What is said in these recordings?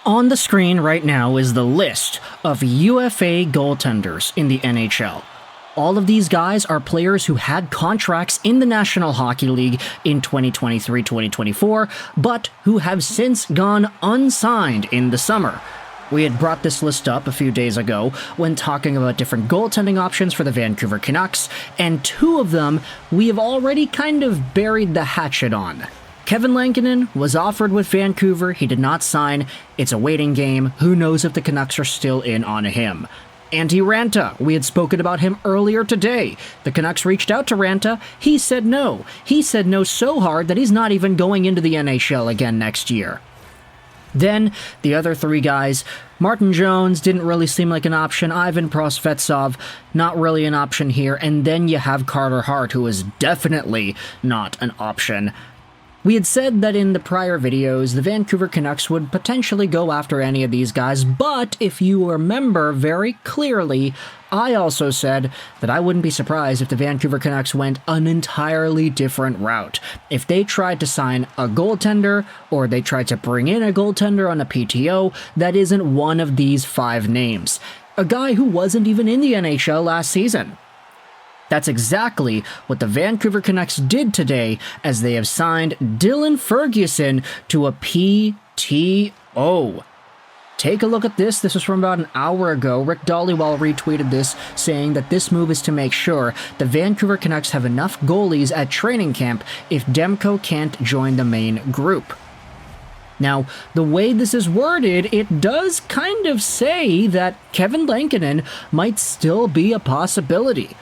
On the screen right now is the list of UFA goaltenders in the NHL. All of these guys are players who had contracts in the National Hockey League in 2023-2024, but who have since gone unsigned in the summer. We had brought this list up a few days ago when talking about different goaltending options for the Vancouver Canucks, and two of them we have already kind of buried the hatchet on. Kevin Lankinen was offered with Vancouver, he did not sign, it's a waiting game, who knows if the Canucks are still in on him. Antti Raanta, we had spoken about him earlier today. The Canucks reached out to Raanta, he said no. He said no so hard that he's not even going into the NHL again next year. Then, the other three guys, Martin Jones didn't really seem like an option, Ivan Prosvetov, not really an option here, and then you have Carter Hart, who is definitely not an option. We had said that in the prior videos, the Vancouver Canucks would potentially go after any of these guys, but if you remember very clearly, I also said that I wouldn't be surprised if the Vancouver Canucks went an entirely different route. If they tried to sign a goaltender, or they tried to bring in a goaltender on a PTO, that isn't one of these five names. A guy who wasn't even in the NHL last season. That's exactly what the Vancouver Canucks did today, as they have signed Dylan Ferguson to a PTO. Take a look at this. This was from about an hour ago. Rick Dhaliwal retweeted this, saying that this move is to make sure the Vancouver Canucks have enough goalies at training camp if Demko can't join the main group. Now, the way this is worded, it does kind of say that Kevin Lankinen might still be a possibility.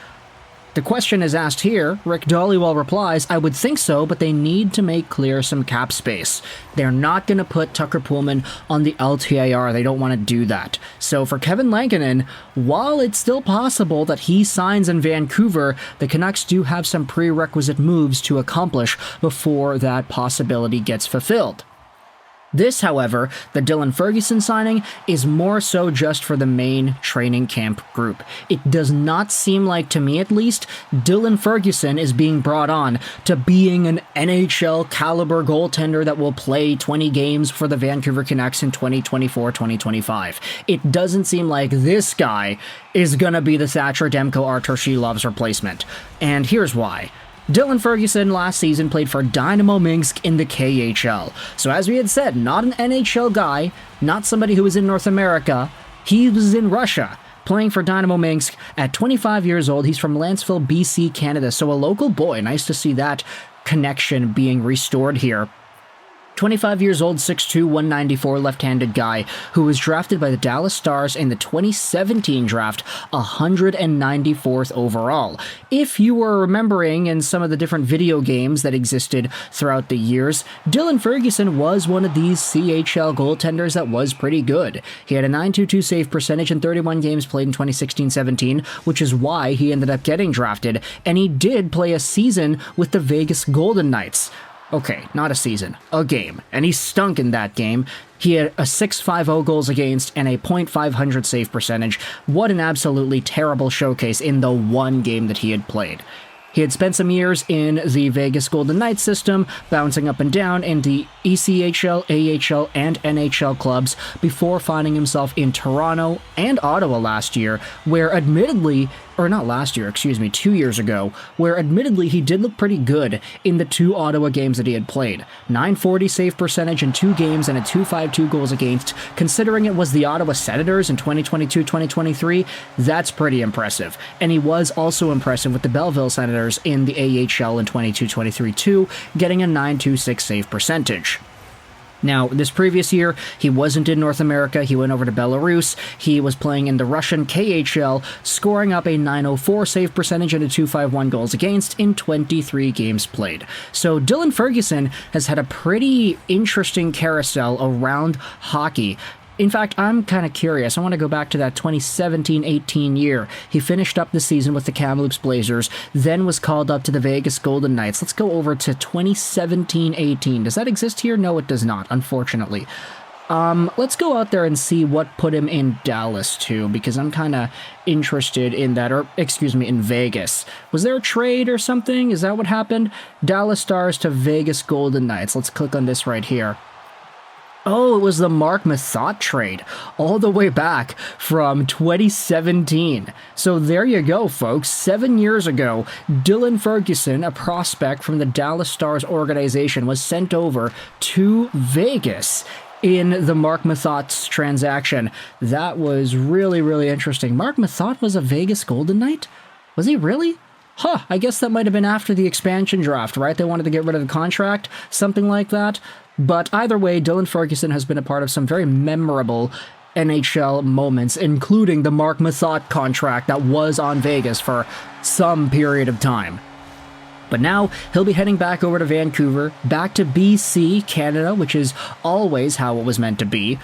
The question is asked here, Rick Dhaliwal replies, I would think so, but they need to make clear some cap space. They're not going to put Tucker Poolman on the LTIR, they don't want to do that. So for Kevin Lankinen, while it's still possible that he signs in Vancouver, the Canucks do have some prerequisite moves to accomplish before that possibility gets fulfilled. This, however, the Dylan Ferguson signing, is more so just for the main training camp group. It does not seem like, to me at least, Dylan Ferguson is being brought on to being an NHL caliber goaltender that will play 20 games for the Vancouver Canucks in 2024-2025. It doesn't seem like this guy is gonna be the Thatcher Demko Artur Shilov's replacement. And here's why. Dylan Ferguson last season played for Dynamo Minsk in the KHL. So as we had said, not an NHL guy, not somebody who was in North America. He was in Russia, playing for Dynamo Minsk at 25 years old. He's from Lanceville, BC, Canada. So a local boy. Nice to see that connection being restored here. 25 years old, 6'2", 194, left-handed guy who was drafted by the Dallas Stars in the 2017 draft, 194th overall. If you were remembering in some of the different video games that existed throughout the years, Dylan Ferguson was one of these CHL goaltenders that was pretty good. He had a .922 save percentage in 31 games played in 2016-17, which is why he ended up getting drafted, and he did play a season with the Vegas Golden Knights. Okay, not a season, a game, and he stunk in that game. He had a .650 goals against and a .500 save percentage. What an absolutely terrible showcase in the one game that he had played. He had spent some years in the Vegas Golden Knights system, bouncing up and down in the ECHL, AHL, and NHL clubs before finding himself in Toronto and Ottawa last year, where admittedly, or not last year, 2 years ago, where admittedly he did look pretty good in the 2 Ottawa games that he had played. .940 save percentage in 2 games and a .252 goals against. Considering it was the Ottawa Senators in 2022-2023, that's pretty impressive. And he was also impressive with the Belleville Senators in the AHL in 22-23 too, getting a .926 save percentage. Now, this previous year, he wasn't in North America, he went over to Belarus, he was playing in the Russian KHL, scoring up a .904 save percentage and a .251 goals against in 23 games played. So Dylan Ferguson has had a pretty interesting carousel around hockey. In fact, I'm kind of curious. I want to go back to that 2017-18 year. He finished up the season with the Kamloops Blazers, then was called up to the Vegas Golden Knights. Let's go over to 2017-18. Does that exist here? No, it does not, unfortunately. Let's go out there and see what put him in Dallas too, because I'm kind of interested in that, or excuse me, in Vegas. Was there a trade or something? Is that what happened? Dallas Stars to Vegas Golden Knights. Let's click on this right here. Oh, it was the Mark Methot trade all the way back from 2017. So there you go, folks. 7 years ago, Dylan Ferguson, a prospect from the Dallas Stars organization, was sent over to Vegas in the Mark Methot's transaction. That was really, really interesting. Mark Methot was a Vegas Golden Knight? Was he really? Huh, I guess that might have been after the expansion draft, right? They wanted to get rid of the contract, something like that. But either way, Dylan Ferguson has been a part of some very memorable NHL moments, including the Mark Methot contract that was on Vegas for some period of time. But now he'll be heading back over to Vancouver, back to BC, Canada, which is always how it was meant to be.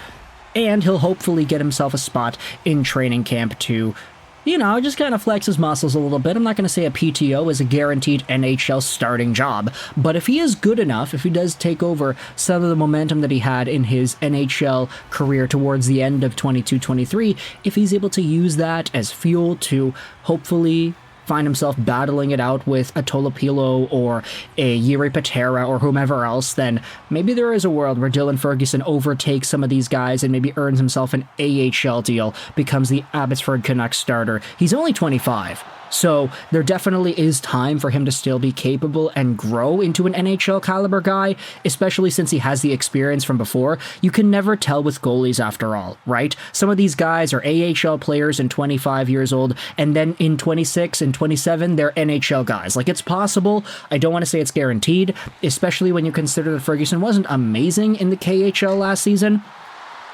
And he'll hopefully get himself a spot in training camp to, you know, just kind of flex his muscles a little bit. I'm not going to say a PTO is a guaranteed NHL starting job, but if he is good enough, if he does take over some of the momentum that he had in his NHL career towards the end of 22-23, if he's able to use that as fuel to hopefully find himself battling it out with a Tolopilo or a Jiri Patera or whomever else, then maybe there is a world where Dylan Ferguson overtakes some of these guys and maybe earns himself an AHL deal, becomes the Abbotsford Canucks starter. He's only 25. So there definitely is time for him to still be capable and grow into an NHL caliber guy, especially since he has the experience from before. You can never tell with goalies after all, right? Some of these guys are AHL players and 25 years old, and then in 26 and 27, they're NHL guys. Like, it's possible. I don't want to say it's guaranteed, especially when you consider that Ferguson wasn't amazing in the KHL last season.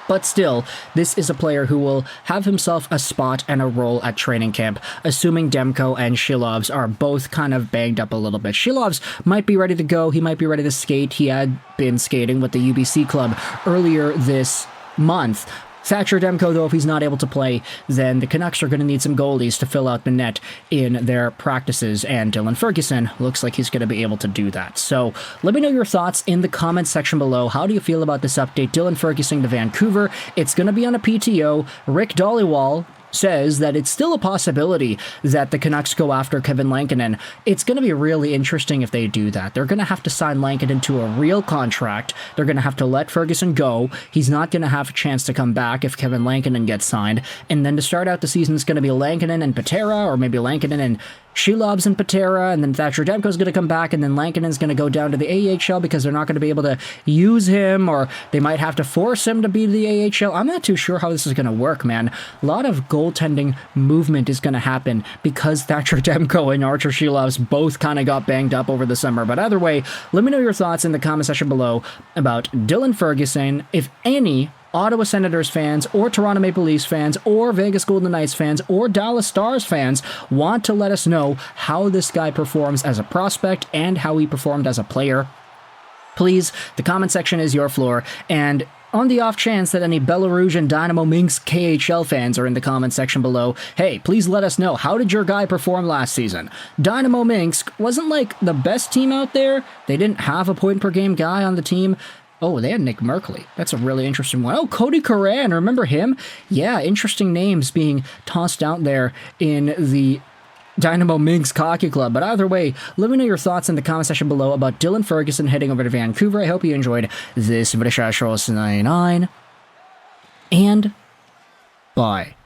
But still, this is a player who will have himself a spot and a role at training camp, assuming Demko and Shilovs are both kind of banged up a little bit. Shilovs might be ready to go. He might be ready to skate. He had been skating with the UBC club earlier this month. Thatcher Demko, though, if he's not able to play, then the Canucks are going to need some goalies to fill out the net in their practices, and Dylan Ferguson looks like he's going to be able to do that. So let me know your thoughts in the comments section below. How do you feel about this update? Dylan Ferguson to Vancouver. It's going to be on a PTO. Rick Dhaliwal says that it's still a possibility that the Canucks go after Kevin Lankinen. It's going to be really interesting if they do that. They're going to have to sign Lankinen to a real contract. They're going to have to let Ferguson go. He's not going to have a chance to come back if Kevin Lankinen gets signed. And then to start out the season, it's going to be Lankinen and Patera, or maybe Lankinen and Shilovs and Patera, and then Thatcher Demko's going to come back, and then Lankinen's going to go down to the AHL because they're not going to be able to use him, or they might have to force him to be the AHL. I'm not too sure how this is going to work, man. A lot of goaltending movement is going to happen because Thatcher Demko and Archer Shilovs both kind of got banged up over the summer. But either way, let me know your thoughts in the comment section below about Dylan Ferguson. If any Ottawa Senators fans, or Toronto Maple Leafs fans, or Vegas Golden Knights fans, or Dallas Stars fans want to let us know how this guy performs as a prospect and how he performed as a player, please, the comment section is your floor. And on the off chance that any Belarusian Dynamo Minsk KHL fans are in the comment section below, hey, please let us know, how did your guy perform last season? Dynamo Minsk wasn't like the best team out there. They didn't have a point per game guy on the team. Oh, they had Nick Merkley. That's a really interesting one. Oh, Cody Curran, remember him? Yeah, interesting names being tossed out there in the Dynamo Minsk Hockey Club. But either way, let me know your thoughts in the comment section below about Dylan Ferguson heading over to Vancouver. I hope you enjoyed this video. 99, and bye.